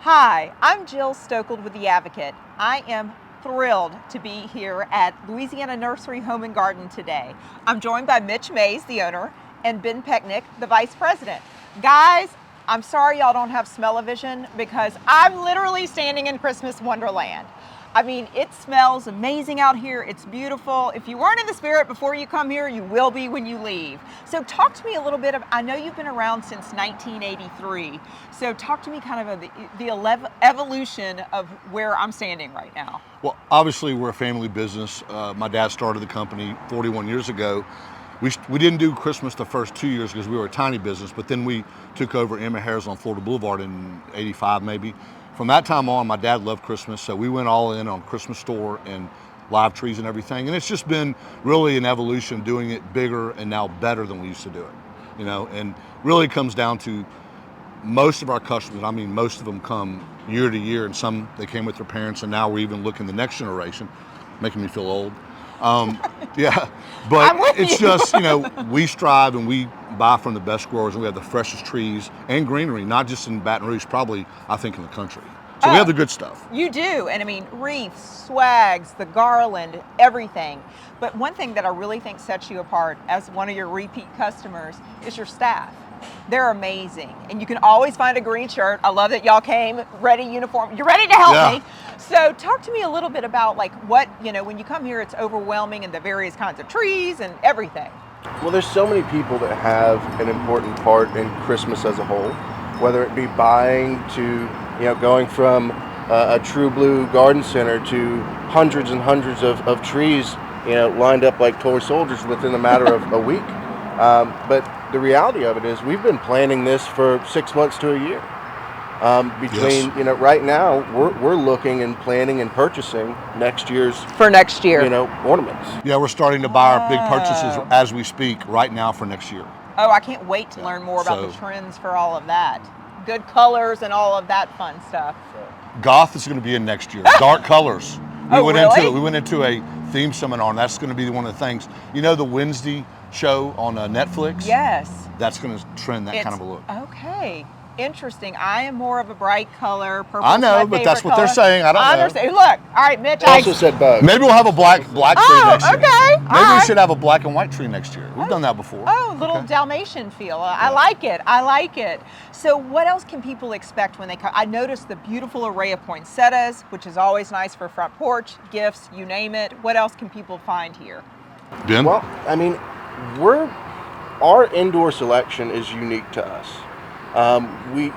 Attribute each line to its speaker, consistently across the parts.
Speaker 1: Hi, I'm Jill Stokold with The Advocate. I am thrilled to be here at Louisiana Nursery Home and Garden today. I'm joined by Mitch Mays, the owner, and Ben Pecknick, the vice president. Guys, I'm sorry y'all don't have smell-o-vision because I'm literally standing in Christmas Wonderland. I mean, it smells amazing out here. It's beautiful. If you weren't in the spirit before you come here, you will be when you leave. So talk to me a little bit of, I know you've been around since 1983. So talk to me kind of the evolution of where I'm standing right now.
Speaker 2: Well, obviously we're a family business. My dad started the company 41 years ago. We didn't do Christmas the first 2 years because we were a tiny business, but then we took over Emma Harris on Florida Boulevard in 85 maybe. From that time on, my dad loved Christmas, so we went all in on Christmas store and live trees and everything. And it's just been really an evolution, doing it bigger and now better than we used to do it. You know, and really comes down to most of our customers, I mean, most of them come year to year, and some they came with their parents, and now we're even looking the next generation, making me feel old. Yeah, but it's just, you know, we strive and we buy from the best growers, and we have the freshest trees and greenery, not just in Baton Rouge, probably, I think, in the country. So we have the good stuff.
Speaker 1: You do, and I mean, wreaths, swags, the garland, everything. But one thing that I really think sets you apart as one of your repeat customers is your staff. They're amazing, and you can always find a green shirt. I love that y'all came ready uniform. You're ready to help me. So talk to me a little bit about like what, you know, when you come here, it's overwhelming and the various kinds of trees and everything.
Speaker 3: Well, there's so many people that have an important part in Christmas as a whole, whether it be buying to, you know, going from a True Blue garden center to hundreds and hundreds of trees, you know, lined up like toy soldiers within a matter of a week. But the reality of it is we've been planning this for 6 months to a year. You know, right now we're looking and planning and purchasing next year's you know, ornaments.
Speaker 2: Yeah, we're starting to buy our big purchases as we speak right now for next year.
Speaker 1: Oh, I can't wait to learn more about the trends for all of that. Good colors and all of that fun stuff.
Speaker 2: Goth is going to be in next year. Dark colors. We went into a theme seminar, and that's going to be one of the things. You know the Wednesday show on Netflix?
Speaker 1: Yes.
Speaker 2: That's going to trend that kind of a look.
Speaker 1: Okay. Interesting. I am more of a bright color. Purple.
Speaker 2: I know, but that's what they're saying. I don't know.
Speaker 1: Understand. Look, all right, Mitch.
Speaker 3: I also said bug.
Speaker 2: Maybe we'll have a black tree next year.
Speaker 1: Okay.
Speaker 2: Maybe we should have a black and white tree next year. We've done that before.
Speaker 1: Oh, little Dalmatian feel. I like it. I like it. So what else can people expect when they come? I noticed the beautiful array of poinsettias, which is always nice for front porch, gifts, you name it. What else can people find here?
Speaker 2: Ben?
Speaker 3: Well, I mean, our indoor selection is unique to us. We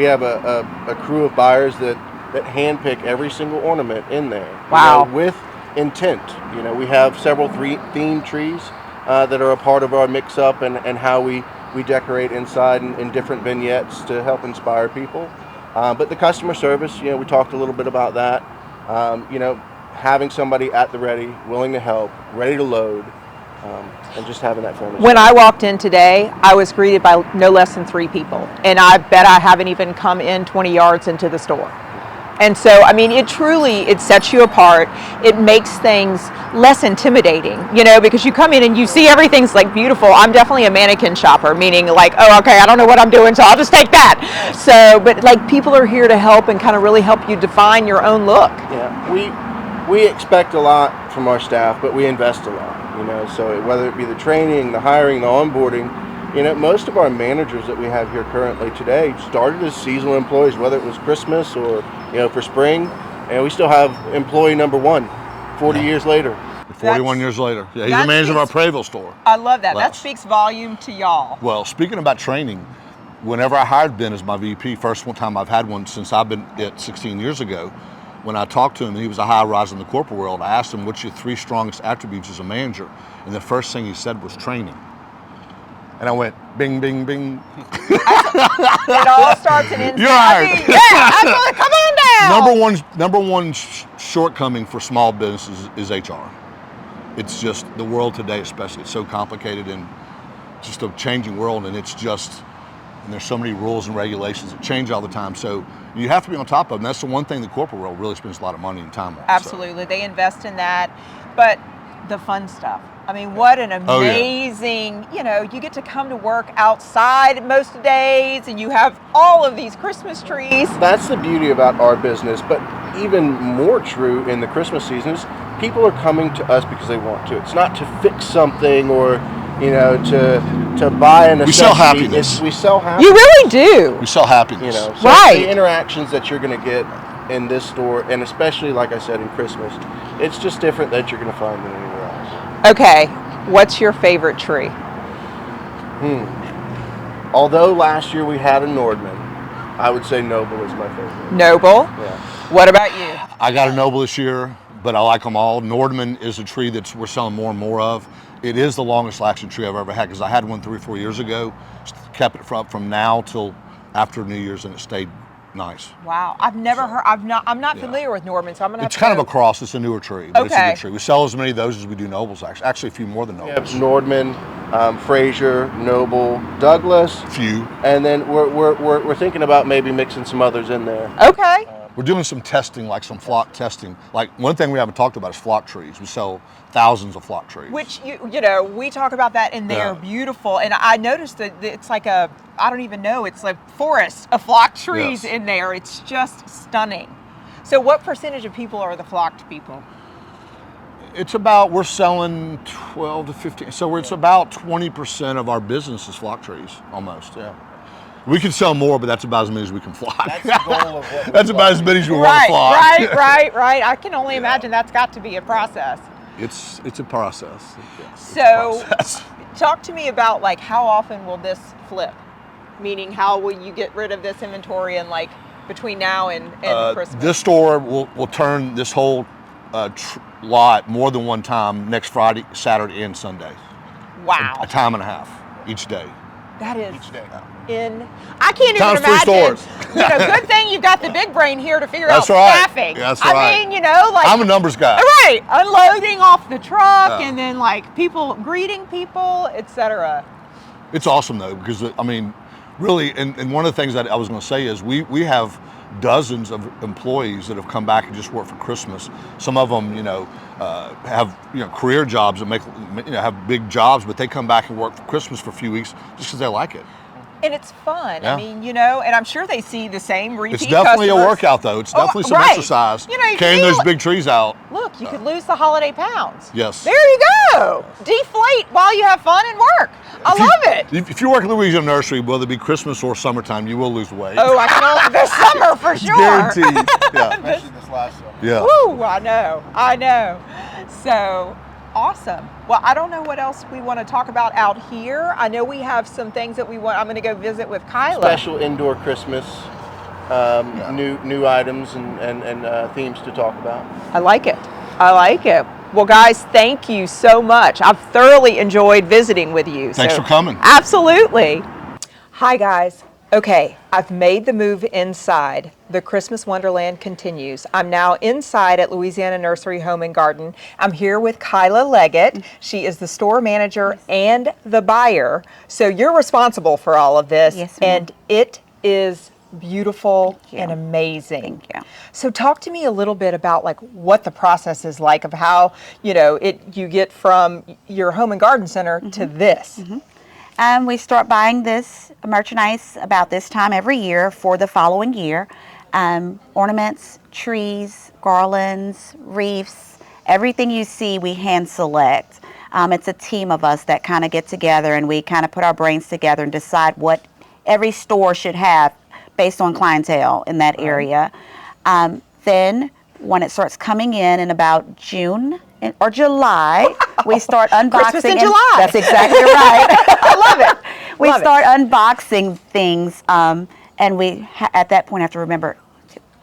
Speaker 3: have a crew of buyers that handpick every single ornament in there.
Speaker 1: Wow.
Speaker 3: You know, with intent. You know, we have several themed trees that are a part of our mix-up and how we decorate inside in different vignettes to help inspire people. But the customer service, you know, we talked a little bit about that. You know, having somebody at the ready, willing to help, ready to load. And just having that family.
Speaker 1: When I walked in today, I was greeted by no less than 3 people. And I bet I haven't even come in 20 yards into the store. And so, I mean, it sets you apart. It makes things less intimidating, you know, because you come in and you see everything's like beautiful. I'm definitely a mannequin shopper, meaning like, oh, okay, I don't know what I'm doing, so I'll just take that. So, but like people are here to help and kind of really help you define your own look.
Speaker 3: Yeah, we expect a lot from our staff, but we invest a lot. You know, so whether it be the training, the hiring, the onboarding, you know, most of our managers that we have here currently today started as seasonal employees, whether it was Christmas or, you know, for spring, and we still have employee number 1 40 years later.
Speaker 2: 41 years later. Yeah, he's the manager of our Prairieville store.
Speaker 1: I love that. That speaks volume to y'all.
Speaker 2: Well, speaking about training, whenever I hired Ben as my VP, first one time I've had one since I've been at 16 years ago, when I talked to him, he was a high rise in the corporate world, I asked him, what's your 3 strongest attributes as a manager? And the first thing he said was training. And I went, bing, bing, bing.
Speaker 1: It all starts and ends.
Speaker 2: You're hired.
Speaker 1: Come on down.
Speaker 2: Number one shortcoming for small businesses is HR. It's just the world today, especially. It's so complicated and just a changing world, and it's just, and there's so many rules and regulations that change all the time. So you have to be on top of them. That's the one thing the corporate world really spends a lot of money and time on.
Speaker 1: Absolutely. They invest in that. But the fun stuff. I mean, what an
Speaker 2: Oh, yeah.
Speaker 1: amazing, you get to come to work outside most days and you have all of these Christmas trees.
Speaker 3: That's the beauty about our business, but even more true in the Christmas season is people are coming to us because they want to. It's not to fix something or, to buy an necessity.
Speaker 2: We sell happiness.
Speaker 3: We sell happiness.
Speaker 1: You really do.
Speaker 2: We sell happiness.
Speaker 3: So
Speaker 1: Right.
Speaker 3: the interactions that you're going to get in this store, and especially, like I said, in Christmas, it's just different that you're going to find than anywhere else.
Speaker 1: Okay, what's your favorite tree?
Speaker 3: Although last year we had a Nordman, I would say Noble is my favorite.
Speaker 1: Noble.
Speaker 3: Yeah.
Speaker 1: What about you?
Speaker 2: I got a Noble this year, but I like them all. Nordman is a tree that we're selling more and more of. It is the longest lasting tree I've ever had because I had one 3 or 4 years ago. Kept it from now till after New Year's, and it stayed nice.
Speaker 1: Wow, I've never heard. I'm not familiar with Norman, so I'm gonna.
Speaker 2: It's kind of a cross. It's a newer tree, but it's a
Speaker 1: Okay.
Speaker 2: good tree. We sell as many of those as we do Nobles. Actually, a few more than
Speaker 3: We
Speaker 2: Nobles.
Speaker 3: have Nordman, Fraser, Noble, Douglas,
Speaker 2: Few.
Speaker 3: and then we're thinking about maybe mixing some others in there.
Speaker 1: Okay.
Speaker 2: We're doing some testing, like some flock testing. Like one thing we haven't talked about is flock trees. We sell thousands of flock trees.
Speaker 1: Which we talk about that, and they are
Speaker 2: Yeah.
Speaker 1: beautiful. And I noticed that it's like I don't even know, it's like forest of flock trees
Speaker 2: Yes.
Speaker 1: in there. It's just stunning. So, what percentage of people are the flocked people?
Speaker 2: It's about, we're selling 12 to 15. So it's about 20% of our business is flock trees, almost.
Speaker 3: Yeah.
Speaker 2: We can sell more, but that's about as many as we can flock.
Speaker 3: That's the goal of what we
Speaker 2: That's about as many as we want to flock.
Speaker 1: Right. I can only imagine that's got to be a process.
Speaker 2: It's a process. Yes, it's a
Speaker 1: So,
Speaker 2: process.
Speaker 1: talk to me about like how often will this flip? Meaning, how will you get rid of this inventory and like between now and Christmas?
Speaker 2: This store will turn this whole lot more than one time next Friday, Saturday, and Sunday.
Speaker 1: Wow,
Speaker 2: A time and a half each day.
Speaker 1: that is
Speaker 3: Each day.
Speaker 1: I can't even
Speaker 2: Times 3
Speaker 1: imagine.
Speaker 2: stores.
Speaker 1: Good thing you've got the big brain here to figure
Speaker 2: That's
Speaker 1: out
Speaker 2: right.
Speaker 1: staffing.
Speaker 2: That's
Speaker 1: I
Speaker 2: right.
Speaker 1: mean, like
Speaker 2: I'm a numbers guy.
Speaker 1: right, unloading off the truck
Speaker 2: Yeah.
Speaker 1: and then like people greeting people, etc.
Speaker 2: It's awesome though, because I mean, really, and one of the things that I was going to say is we have dozens of employees that have come back and just work for Christmas. Some of them, have career jobs that make have big jobs, but they come back and work for Christmas for a few weeks just because they like it.
Speaker 1: And it's fun.
Speaker 2: Yeah.
Speaker 1: I mean, and I'm sure they see the same repeat
Speaker 2: It's definitely
Speaker 1: customers.
Speaker 2: a workout though. It's definitely some
Speaker 1: right.
Speaker 2: exercise.
Speaker 1: You
Speaker 2: Carrying
Speaker 1: feel
Speaker 2: those
Speaker 1: it.
Speaker 2: big trees out.
Speaker 1: Look, you could lose the holiday pounds.
Speaker 2: Yes.
Speaker 1: There you go. Deflate while you have fun and work. I love it.
Speaker 2: If you work at Louisiana Nursery, whether it be Christmas or summertime, you will lose weight.
Speaker 1: Oh, I can only, this summer for
Speaker 2: It's
Speaker 1: sure.
Speaker 2: guaranteed. Yeah.
Speaker 3: Especially this last summer.
Speaker 2: Yeah.
Speaker 1: Woo, I know. So awesome. Well, I don't know what else we want to talk about out here. I know we have some things that I'm going to go visit with Kyla.
Speaker 3: Special indoor Christmas, new items and themes to talk about.
Speaker 1: I like it. Well, guys, thank you so much. I've thoroughly enjoyed visiting with you.
Speaker 2: Thanks
Speaker 1: So-
Speaker 2: for coming.
Speaker 1: Absolutely. Hi, guys. Okay, I've made the move inside. The Christmas Wonderland continues. I'm now inside at Louisiana Nursery Home and Garden. I'm here with Kyla Leggett. She is the store manager and the buyer. So you're responsible for all of this.
Speaker 4: Yes, ma'am.
Speaker 1: And it is beautiful
Speaker 4: Thank you.
Speaker 1: and amazing.
Speaker 4: Thank you.
Speaker 1: So talk to me a little bit about like what the process is like of how, you get from your home and garden center to this.
Speaker 4: We start buying this merchandise about this time every year for the following year. Ornaments, trees, garlands, wreaths, everything you see we hand select. It's a team of us that kind of get together and we kind of put our brains together and decide what every store should have based on clientele in that area. Then when it starts coming in about June or July, we start unboxing.
Speaker 1: Christmas in July.
Speaker 4: That's exactly right.
Speaker 1: I love it.
Speaker 4: We
Speaker 1: Love it.
Speaker 4: start unboxing things, and we at that point have to remember: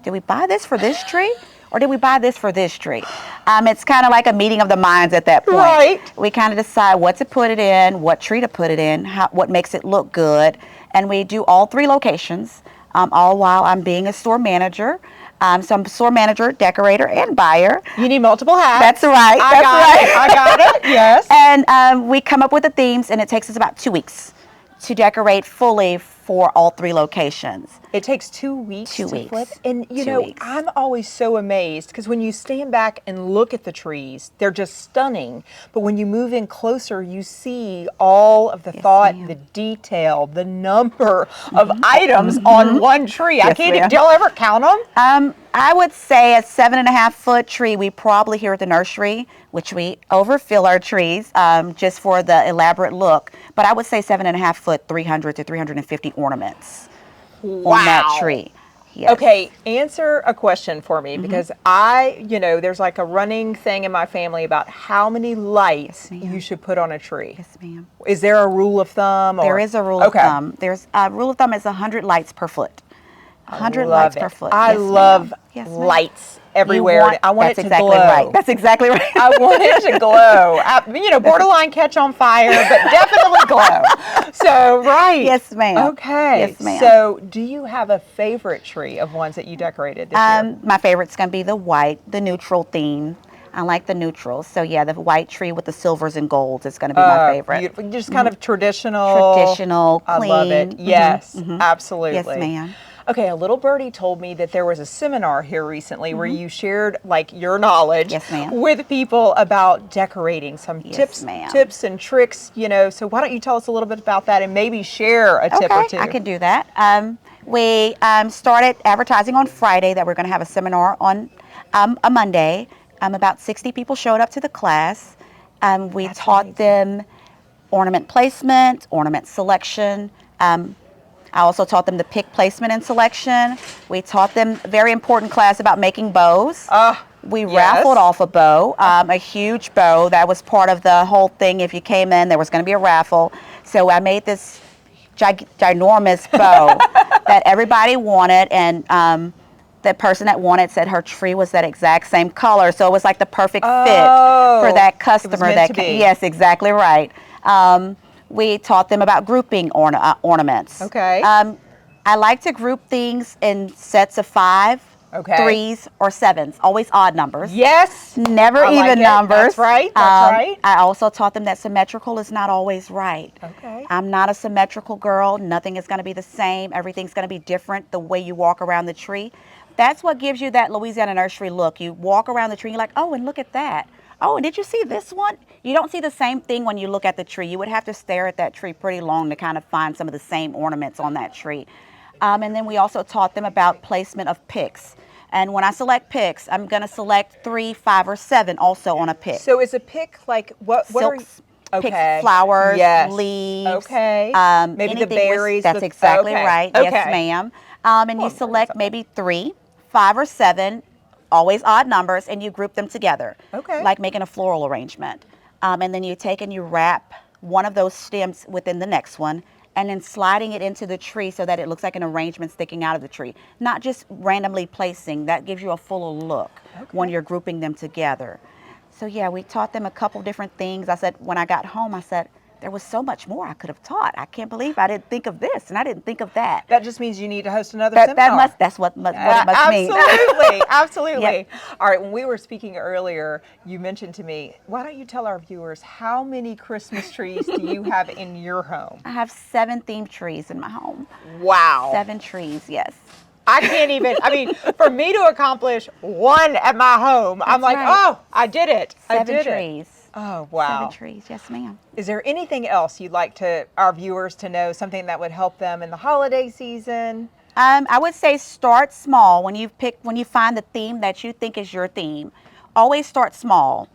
Speaker 4: did we buy this for this tree, or did we buy this for this tree? It's kind of like a meeting of the minds at that point.
Speaker 1: Right.
Speaker 4: We kind of decide what to put it in, what tree to put it in, what makes it look good, and we do all 3 locations. All while I'm being a store manager. So I'm store manager, decorator, and buyer.
Speaker 1: You need multiple hats.
Speaker 4: That's right.
Speaker 1: I got it. Yes.
Speaker 4: And we come up with the themes, and it takes us about 2 weeks to decorate fully for all 3 locations.
Speaker 1: It takes 2 weeks
Speaker 4: 2
Speaker 1: to
Speaker 4: weeks.
Speaker 1: flip. And you
Speaker 4: 2
Speaker 1: know,
Speaker 4: weeks.
Speaker 1: I'm always so amazed because when you stand back and look at the trees, they're just stunning. But when you move in closer, you see all of the thought,
Speaker 4: ma'am.
Speaker 1: the detail, the number of items on one tree. I
Speaker 4: Yes,
Speaker 1: can't,
Speaker 4: ma'am.
Speaker 1: do y'all ever count them?
Speaker 4: I would say a 7.5-foot tree, we probably here at the nursery, which we overfill our trees just for the elaborate look. But I would say 7.5-foot, 300 to 350 ornaments on that tree. Yes.
Speaker 1: Okay, answer a question for me because there's like a running thing in my family about how many lights you should put on a tree.
Speaker 4: Yes, ma'am.
Speaker 1: Is there a rule of thumb?
Speaker 4: There is a rule of thumb. There's a rule of thumb is 100 lights per foot. 100 lights per foot.
Speaker 1: I
Speaker 4: Yes, ma'am.
Speaker 1: love
Speaker 4: Yes, ma'am.
Speaker 1: lights everywhere. I want it
Speaker 4: that's
Speaker 1: to
Speaker 4: exactly
Speaker 1: glow.
Speaker 4: right. That's exactly right.
Speaker 1: I want it to glow. Borderline catch on fire, but definitely glow. So, right.
Speaker 4: Yes, ma'am.
Speaker 1: Okay.
Speaker 4: Yes, ma'am.
Speaker 1: So, do you have a favorite tree of ones that you decorated this year?
Speaker 4: My favorite's going to be the white, the neutral theme. I like the neutrals. So, yeah, the white tree with the silvers and golds is going to be my favorite.
Speaker 1: Beautiful. Just kind of traditional.
Speaker 4: Traditional, clean.
Speaker 1: I love it. Yes, absolutely.
Speaker 4: Yes, ma'am.
Speaker 1: Okay, a little birdie told me that there was a seminar here recently where you shared like your knowledge
Speaker 4: Yes, ma'am.
Speaker 1: with people about decorating, some
Speaker 4: Yes, ma'am.
Speaker 1: tips and tricks, So why don't you tell us a little bit about that and maybe share a tip or two?
Speaker 4: I can do that. We started advertising on Friday that we're going to have a seminar on a Monday. About 60 people showed up to the class. We taught them ornament placement, ornament selection. I also taught them the pick placement and selection. We taught them a very important class about making bows. We raffled off a bow, a huge bow. That was part of the whole thing. If you came in, there was going to be a raffle. So I made this ginormous bow that everybody wanted, and the person that won it said her tree was that exact same color. So it was like the perfect fit for that customer. Yes, exactly right. We taught them about grouping ornaments.
Speaker 1: Okay.
Speaker 4: I like to group things in sets of 5, 3s, or 7s. Always odd numbers.
Speaker 1: Yes.
Speaker 4: Never
Speaker 1: I
Speaker 4: even
Speaker 1: like it.
Speaker 4: numbers.
Speaker 1: That's right. That's right.
Speaker 4: I also taught them that symmetrical is not always right.
Speaker 1: Okay.
Speaker 4: I'm not a symmetrical girl. Nothing is going to be the same. Everything's going to be different the way you walk around the tree. That's what gives you that Louisiana nursery look. You walk around the tree and you're like, oh, and look at that. Oh, and did you see this one? You don't see the same thing when you look at the tree. You would have to stare at that tree pretty long to kind of find some of the same ornaments on that tree. And then we also taught them about placement of picks. And when I select picks, I'm going to select 3, 5, or 7 also on a pick.
Speaker 1: So is a pick like what are you?
Speaker 4: Silks, picks, flowers, leaves.
Speaker 1: Okay. Maybe the
Speaker 4: anything
Speaker 1: berries.
Speaker 4: that's exactly right.
Speaker 1: Okay.
Speaker 4: Yes, ma'am. And you select maybe 3, 5, or 7, always odd numbers, and you group them together.
Speaker 1: Okay.
Speaker 4: Like making a floral arrangement. And then you take and you wrap one of those stems within the next one, and then sliding it into the tree so that it looks like an arrangement sticking out of the tree. Not just randomly placing. That gives you a fuller look when you're grouping them together. So yeah, we taught them a couple different things. I said, when I got home, I said, there was so much more I could have taught. I can't believe I didn't think of this and I didn't think of that.
Speaker 1: That just means you need to host another seminar.
Speaker 4: That's what it must mean.
Speaker 1: Absolutely, absolutely.
Speaker 4: Yep.
Speaker 1: All right, when we were speaking earlier, you mentioned to me, why don't you tell our viewers how many Christmas trees do you have in your home?
Speaker 4: I have 7 themed trees in my home.
Speaker 1: Wow.
Speaker 4: 7 trees, yes.
Speaker 1: I can't even, for me to accomplish 1 at my home, I'm like,
Speaker 4: right.
Speaker 1: oh, I did it.
Speaker 4: 7
Speaker 1: I did
Speaker 4: trees.
Speaker 1: it. Oh, wow.
Speaker 4: 7 trees, yes ma'am.
Speaker 1: Is there anything else you'd like our viewers to know, something that would help them in the holiday season?
Speaker 4: I would say start small. When you find the theme that you think is your theme, always start small.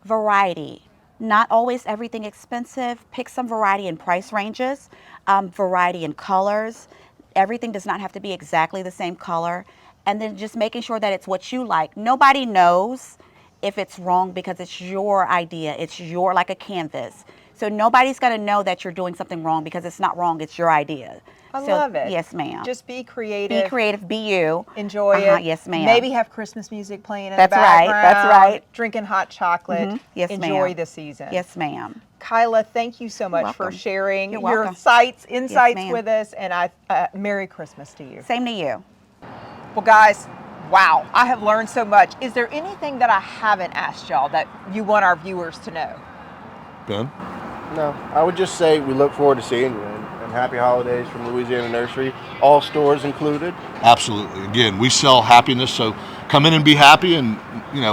Speaker 4: Variety. Not always everything expensive. Pick some variety in price ranges, variety in colors. Everything does not have to be exactly the same color. And then just making sure that it's what you like. Nobody knows if it's wrong because it's your idea. It's like a canvas. So nobody's going to know that you're doing something wrong because it's not wrong. It's your idea.
Speaker 1: I love it.
Speaker 4: Yes, ma'am.
Speaker 1: Just be creative.
Speaker 4: Be creative. Be you.
Speaker 1: Enjoy it.
Speaker 4: Yes, ma'am.
Speaker 1: Maybe have Christmas music playing in
Speaker 4: That's
Speaker 1: the
Speaker 4: right.
Speaker 1: background.
Speaker 4: That's right.
Speaker 1: Drinking hot chocolate.
Speaker 4: Yes,
Speaker 1: Enjoy
Speaker 4: ma'am.
Speaker 1: the season.
Speaker 4: Yes, ma'am.
Speaker 1: Kyla, thank you so much for
Speaker 4: welcome.
Speaker 1: sharing
Speaker 4: You're
Speaker 1: your
Speaker 4: welcome.
Speaker 1: insights
Speaker 4: ma'am.
Speaker 1: with us. And Merry Christmas to you.
Speaker 4: Same to you.
Speaker 1: Well, guys, wow, I have learned so much. Is there anything that I haven't asked y'all that you want our viewers to know?
Speaker 2: Ben?
Speaker 3: No, I would just say we look forward to seeing you. And and happy holidays from Louisiana Nursery, all stores included.
Speaker 2: Absolutely. Again, we sell happiness, so come in and be happy, and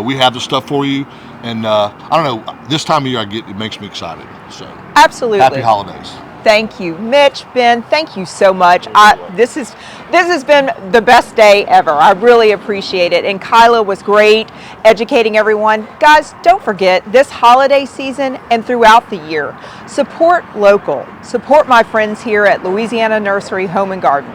Speaker 2: we have the stuff for you. And I don't know, this time of year it makes me excited. So
Speaker 1: Absolutely.
Speaker 2: happy holidays.
Speaker 1: Thank you, Mitch, Ben. Thank you so much. This has been the best day ever. I really appreciate it. And Kyla was great educating everyone. Guys, don't forget this holiday season and throughout the year, support local. Support my friends here at Louisiana Nursery Home and Garden.